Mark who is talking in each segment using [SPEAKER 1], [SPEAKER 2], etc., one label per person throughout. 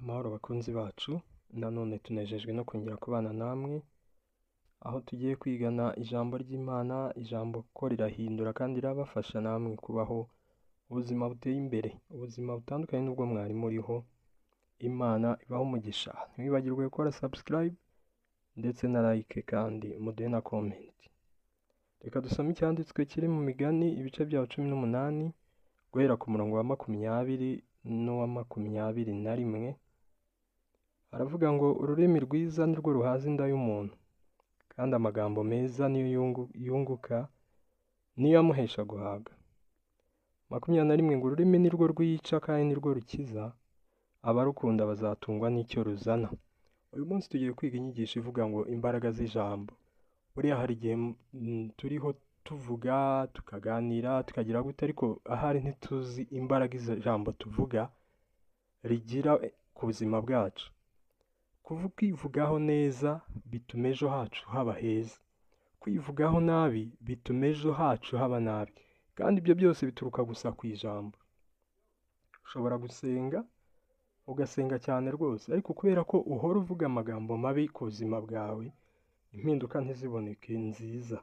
[SPEAKER 1] Amahoro bakunzi bacu, nanone tunejejwe no kongera kubana namwe, aho tugiye kwigana ijambo ry'Imana, ijambo ko rirahindura kandi rirabafasha namwe kubaho ubuzima buteye imbere, ubuzima butandukanye n'ubwo mwari muriho. Imana ibaho umugisha. Ntiwibagirwe gukora subscribe ndetse na like kandi muduhe na comment. Reka dusome icyanditswe kiri mu Migani ibice byaho 18 guhera ku murongo wa 20 n'uwa 21. Aravuga ngo ururimi rwiza nirwo ruhaza inda y'umuntu, kandi amagambo meza niyo yunguka niyo amuhesha guhaga. 21 ngo ururimi nirwo rwica kandi nirwo rukiza, abarukunda bazatungwa n'icyo ruzana. Uyu munsi tugiye kwiga inyigisho ivuga ngo imbaraga z'ijambo. Buriya hari igihe turiho tuvuga tukaganira tukagira gute, ariko ahari ntituzi imbaraga ijambo tuvuga rigira ku buzima bwacu. Kwivugaho neza bituma ejo hacu haba heza, kwivugaho nabi bituma ejo hacu haba nabi, kandi ibyo byose bituruka gusa ku ijambo. Ushobora ugasenga cyane rwose, ariko kubera ko uhora uvuga amagambo mabi ku buzima bwawe, impinduka ntiziboneke nziza,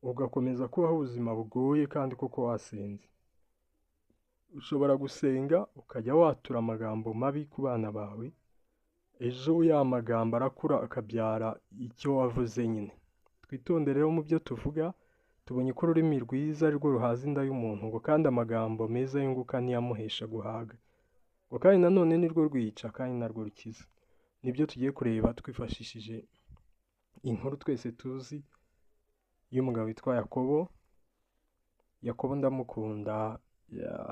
[SPEAKER 1] ugakomeza kubaho ubuzima bugoye kandi koko wasenze. Ushobora gusenga ukajya watura amagambo mabi ku bana bawe, ejo ya magambo arakura akabyara icyo wavuze nyine. Twitondere rero mu byo tuvuga. Tubonye ko ururimi rwiza rwo ruhaza inda y'umuntu, ngo kandi amagambo meza yunguka niyo amuhesha guhaga, ngo kandi nanone nirwo rwica kandi narwo rukiza. Nibyo tugiye kureba twifashishije inkuru twese tuzi y'umugabo witwa Yakobo. Yakobo ndamukunda,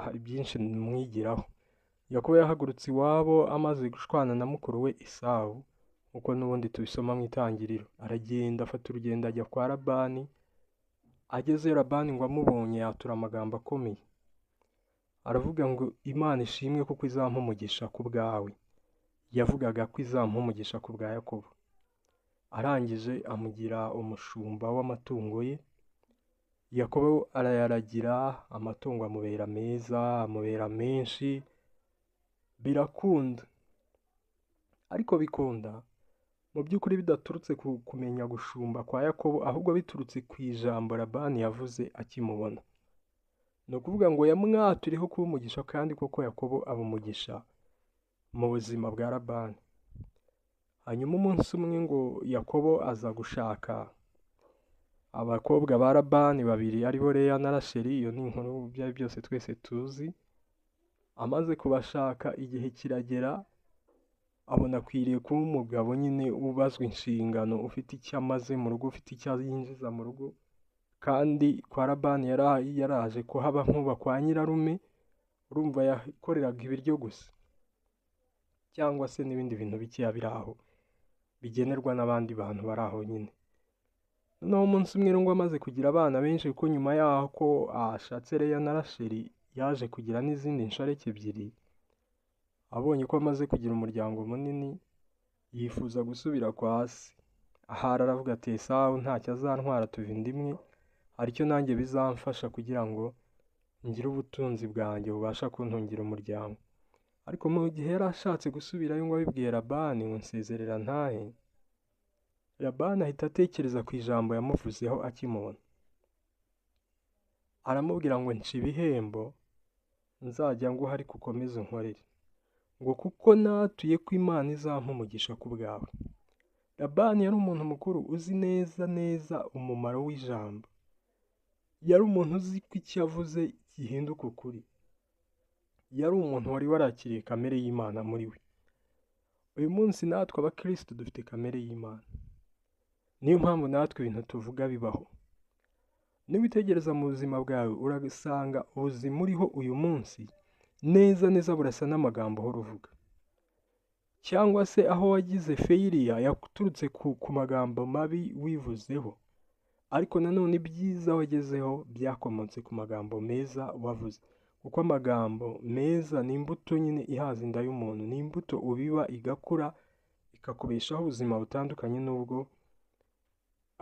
[SPEAKER 1] hari byinshi mwigiraho. Yakobo yahagurutse iwabo amaze gushwana na mukuru we Esawu, uko n'ubundi tubisoma mu Itangiriro. Aragenda afata urugendo ajya kwa Labani. Ageze Labani ngo amubonye yatura amagambo akomeye, aravuga ngo Imana ishimwe kuko izampa umugisha ku bwawe. Yavugaga ko izampa umugisha ku bwa Yakobo. Arangije amugira umushumba w'amatungo ye. Yakobo arayaragira, amatungo amubera meza, amubera menshi, birakunda. Ariko bikunda mu by'ukuri bidaturutse ku kumenya gushumba kwa Yakobo, ahubwo biturutse ku ijambo Labani yavuze akimubona. Ni ukuvuga ngo yamwaturiho kuba umugisha, kandi koko Yakobo aba umugisha mu buzima bwa Labani. Hanyuma umunsi umwe ngo Yakobo aza gushaka abakobwa ba Labani babiri, aribo Leya na Rasheli. Iyo ni inkuru byari byose twese tuzi. Amaze kubashaka, igihe kiragera, abona akwiriye kuba umugabo nyine ubazwa inshingano, ufite icyo amaze mu rugo, ufite icyo yinjiza mu rugo. Kandi kwa Labani yaraje ko haba nkuba kwa nyirarume, urumva yakoreraga ibiryo gusa, cyangwa se n'ibindi bintu bikeya biri aho bigenerwa n'abandi bantu bari aho nyine. Noneho umunsi umwe ngo amaze kugira abana benshi, kuko nyuma yaho ko ashatse Leya na Rasheli yaje kugira n'izindi nshareke ebyiri, abonye ko amaze kugira umuryango munini, yifuza gusubira kwa se. Ahari aravuga ati Esawu ntacyo azantwara, tuva inda imwe, hari icyo nanjye bizamfasha kugira ngo ngire ubutunzi bwanjye bubasha kuntungira umuryango. Ariko mu gihe yari ashatse gusubirayo ngo abibwiye Labani ngo nsezerera ntahe, Labani ahita atekereza ku ijambo yamuvuzeho akimubona. Aramubwira ngo nca ibihembo nzajya nguha, ariko ukomeze unkorere, ngo kuko natuye ko Imana izampa umugisha ku bwawe. Labani yari umuntu mukuru uzi neza umumaro w'ijambo. Yari umuntu uzi ko icyo yavuze gihinduka ukuri. Yari umuntu wari warakiriye kamere y'Imana muri we. Uyu munsi natwe abakristo dufite kamere y'Imana. Niyo mpamvu natwe ibintu tuvuga bibaho. Niba witegereza mu buzima bwawe, urasanga ubuzima uriho uyu munsi neza burasa n'amagambo uhora uvuga, cyangwa se aho wagize failure yaturutse ku magambo mabi wivuzeho, ariko nanone ibyiza wagezeho byakomotse ku magambo meza wavuze. Kuko amagambo meza ni imbuto nyine ihaza inda y'umuntu, ni imbuto ubiba igakura ikakubeshaho ubuzima butandukanye n'ubwo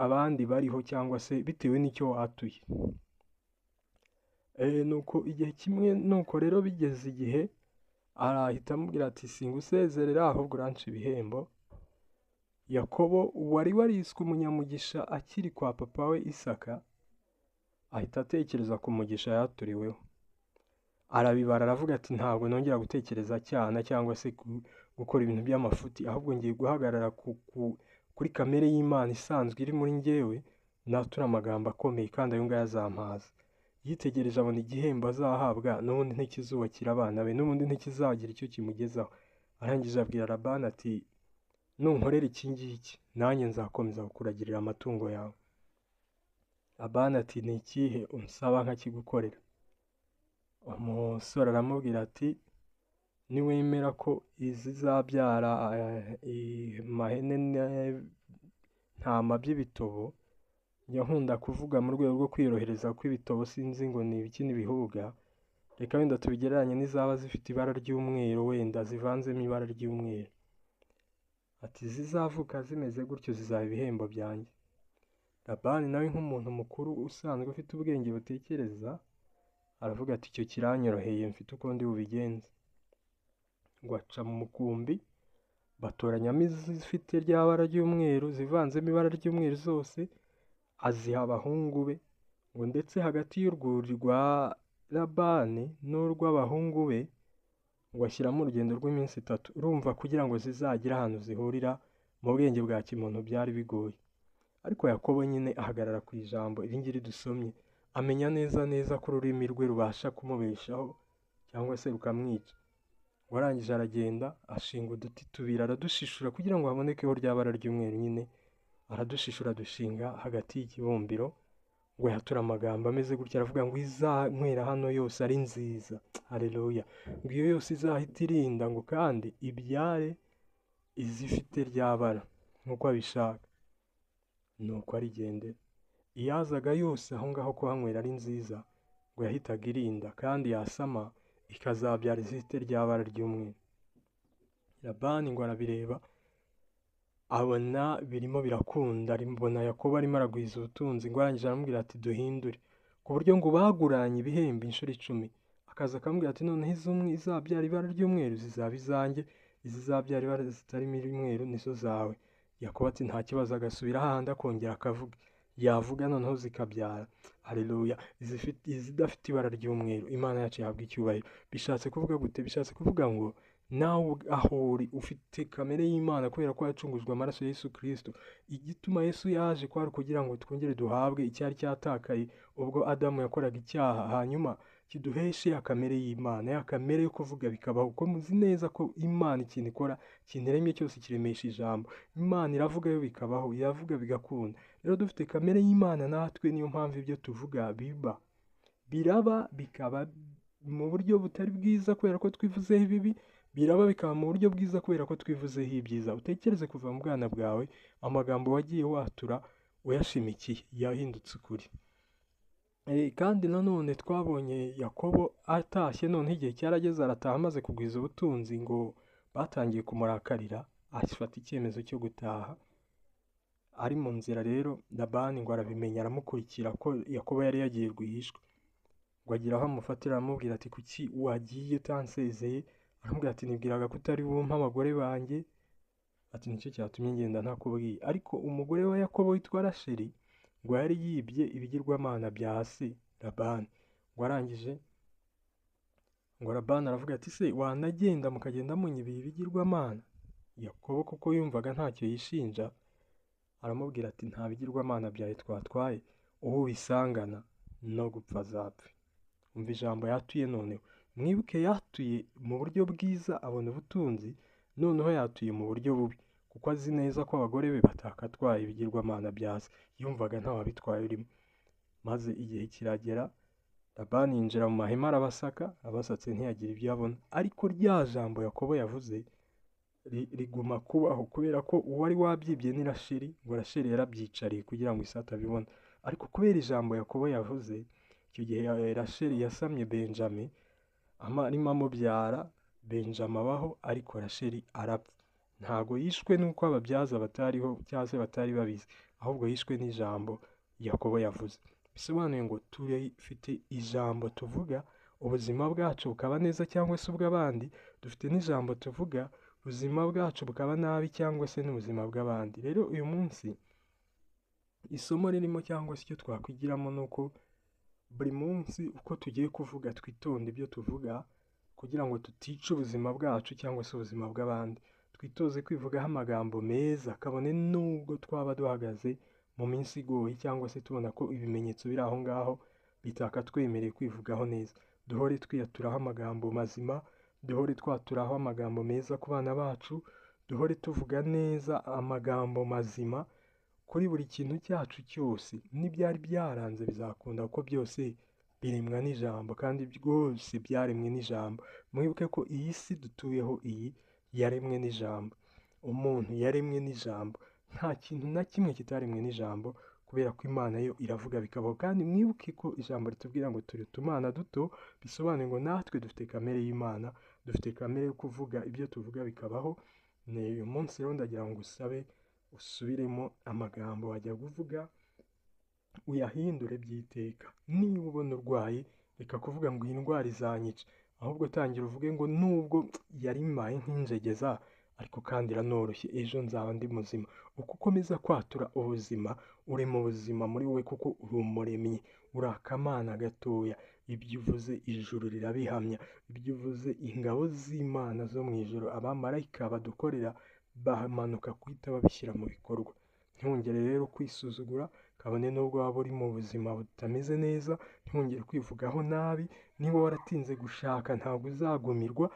[SPEAKER 1] abandi bariho, cyangwa se bitewe n'icyo watuye. Nuko igihe kimwe, nuko rero bigeze igihe arahita amubwira ati singusezerera ahubwo uranca ibihembo. Yakobo wari wariswe umunyamugisha akiri kwa papa we Isaka ahita atekereza ku mugisha yaturiweho, arabibara aravuga ati ntabwo nongera gutekereza cyana cyangwa se gukora ibintu by'amafuti, ahubwo ngiye guhagarara kuri kamere y'Imana isanzwe iri muri njyewe, natura amagambo akomeye kandi ayo ngayo azampaza. Yitegereje abona igihembo azahabwa n'ubundi ntikizubakira abana be, n'ubundi ntikizagira icyo kimugezaho. Arangije abwira Labani ati nunkorera iki ngiki nanjye nzakomeza kukuragirira amatungo yawe. Labani ati ni ikihe unsaba nkakigukorera? Umusore aramubwira ati niwemera ko izizabyara amahene ntama by'ibitobo, njya nkunda kuvuga mu rwego rwo kwiyorohereza ko ibitobo sinzi ngo ni ibiki n'ibihuga, reka wenda tubigereranye n'izaba zifite ibara ry'umweru, wenda zivanzemo ibara ry'umweru. Ati zizavuka zimeze gutyo zizaba ibihembo byanjye. Labani nawe nk'umuntu mukuru usanzwe ufite ubwenge butekereza aravuga ati icyo kiranyoroheye, mfite uko ndi bubigenze. Ngo aca mu mukumbi batoranyamo izifite rya bara ry'umweru, zivanzemo ibara ry'umweru zose aziha abahungu be, ngo ndetse hagati y'urwuri rwa Labani n'urw'abahungu be ngo ashyiramo urugendo rw'iminsi 3. Urumva kugira ngo zizagire ahantu zihurira mu bwenge bwa kimuntu byari bigoye. Ariko Yakobo nyine ahagarara ku ijambo iri ngiri dusomye, amenya neza ko ururimi rwe rubasha kumubeshaho cyangwa se rukamwica. Warangije aragenda ashinga uduti 2 aradushishura kugira ngo habonekeho rya bara ry'umweru nyine, aradushishura dushinga hagati y'ikibumbiro, ngo yatura amagambo ameze gutya aravuga ngo izanywera hano yose ari nziza, haleluya, ngo iyo yose izahita irinda, ngo kandi ibyare izifite rya bara nk'uko abishaka. Nuko arigendera. Iyazaga yose aho ngaho kuhanywera ari nziza, ngo yahitaga irinda, kandi yasama ikazabyara izifite rya bara ry'umweru. Labani ngo arabireba abona birimo birakunda, aribona Yakobo arimo aragwiza ubutunzi, ngo arangije aramubwira ati duhindure, ku buryo ngo baguranye ibihembo inshuro 10. Akaza akamubwira ati noneho izumwe izabyara ibara ry'umweru zizaba izanjye, izizabyara ibara zitarimo umweru nizo zawe. Yakobo ati nta kibazo, agasubira hahandi akongera akavuga, yavuga noneho zikabyara, haleluya, izidafite ibara ry'umweru. Imana yacu yahabwa icyubahiro. Bishatse kuvuga gute? Bishatse kuvuga ngo nawe aho uri ufite kamere y'Imana kubera ko yacungujwe amaraso ya Yesu Kristo. Igituma Yesu yaje kwari kugira ngo twongere duhabwe icyari cyatakaye ubwo Adamu yakoraga icyaha, hanyuma kiduheshe ya kamere y'Imana, ya kamere yo kuvuga bikabaho. Kuko muzi neza ko Imana ikintu ikora, kiniremye cyose kiremesha ijambo. Imana iravuga yo bikabaho, iravuga bigakunda. Rero dufite kamere y'Imana natwe, niyo mpamvu ibyo tuvuga biraba bikaba mu buryo butari bwiza kubera ko twivuzeho ibibi, biraba bikaba mu buryo bwiza kubera ko twivuzeho ibyiza. Utekereze kuva mu bwana bwawe amagambo wagiye watura uyashimikiye yahindutse ukuri. Kandi nanone twabonye Yakobo atashye, none igihe cyarageze arataha amaze kugwiza ubutunzi, ngo batangiye kumurakarira, afata icyemezo cyo gutaha. Ari mu nzira rero Labani ngo arabimenya, aramukurikira ko Yakobo yari yagiye rwihishwa, ngo agira aho amufatira aramubwira ati kuki wagiye utansezeye? Aramubwira ati nibwiraga ko utari bumpe abagore banjye, ati nicyo cyatumye ngenda ntakubwiye. Ariko umugore wa Yakobo witwa Rasheli ngo yari yibye ibigirwamana bya se Labani. Ngo arangije ngo Labani aravuga ati se wanagenda mukagenda munyibiye ibigirwamana? Yakobo kuko yumvaga ntacyo yishinja aramubwira ati nta bigirwamana byawe twatwaye, uwo bisangana no gupfa zapfe. Umva ijambo yatuye noneho. Mwibuke yatuye mu buryo bwiza abona ubutunzi, noneho yatuye mu buryo bubi kuko azi neza ko abagore be batakatwaye ibigirwamana bya se, yumvaga nta wabitwaye urimo. Maze igihe kiragera Labani yinjira mu mahema arabasaka, abasatse ntiyagira ibyo abona. Ariko rya jambo Yakobo yavuze riguma kubaho kubera ko uwari wabyibye ni Rasheli, ngo Rasheli yarabyicariye kugira ngo Isaka abibone. Ariko kubera ijambo Yakobo yavuze, icyo gihe Rasheli yasamye Benjamin, arimo amubyara. Benjamin abaho ariko Rasheli arapfa. Ntago yishwe nuko ababyaza batariho cyangwa se batari babizi, ahubwo yishwe n'ijambo Yakobo yavuze. Bisobanuye ngo turifite ijambo tuvuga, ubuzima bwacu bukaba neza cyangwa se ubw'abandi, dufite n'ijambo tuvuga ubuzima bwacu bukaba nabi cyangwa se n'ubuzima bw'abandi. Rero uyu munsi isomo ririmo cyangwa se icyo twakwigiramo ni uko buri munsi uko tugiye kuvuga twitonde ibyo tuvuga kugira ngo tutica ubuzima bwacu cyangwa se ubuzima bw'abandi. Twitoze kwivugaho amagambo meza kabone nubwo twaba duhagaze mu minsi igoye cyangwa se tubona ko ibimenyetso biri aho ngaho bitakatwemereye kwivugaho neza. Duhore twiyaturaho amagambo mazima, duhore twaturaho amagambo meza ku bana bacu, duhore tuvuga neza amagambo mazima kuri buri kintu cyacu cyose. N'ibyari byaranze bizakunda kuko byose biremwa n'ijambo kandi rwose byaremwe n'ijambo. Mwibuke ko iyi si dutuyeho iyi yaremwe n'ijambo, umuntu yaremwe n'ijambo, nta kintu na kimwe kitaremwe n'ijambo kubera ko Imana yo iravuga bikabaho. Kandi mwibuke ko ijambo ritubwira ngo turi utumana duto, bisobanuye ngo natwe dufite kamere y'Imana, dufite kamere yo kuvuga ibyo tuvuga bikabaho. Uyu munsi rero ndagira ngo usabe usubiremo amagambo wajya kuvuga, uyahindure by'iteka. Niba ubona urwaye reka kuvuga ngo iyi ndwara izanyica, ahubwo tangira uvuge ngo nubwo yari imaye nk'injegeza ariko kandi iranoroshye, ejo nzaba ndi muzima. Uko ukomeza kwatura ubuzima, uri mu buzima muri wowe kuko uri umuremyi, uri akamana gatoya. Ibyo uvuze ijuru rirabihamya, ibyo uvuze ingabo z'Imana zo mu ijuru, abamarayika badukorera bamanuka guhita babishyira mu bikorwa. Ntihongere rero kwisuzugura kabone nubwo waba uri mu buzima butameze neza, ntihongere kwivugaho nabi. Niba waratinze gushaka ntabwo uzagumirwa,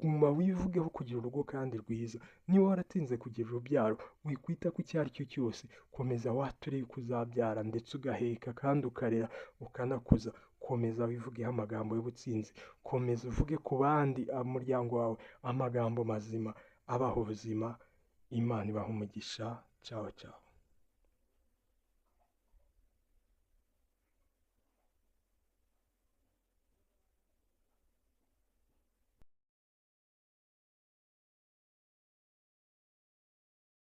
[SPEAKER 1] guma wivugeho kugira urugo kandi rwiza. Niba waratinze kugira urubyaro, wikwita ku icyo ari cyo cyose, komeza wature yuko uzabyara ndetse ugaheka kandi ukarera ukanakuza. Komeza wivugeho amagambo y'ubutsinzi, komeza uvuge ku bandi, umuryango wawe, amagambo mazima abaha ubuzima. Imana ibaha umugisha. Ciao ciao.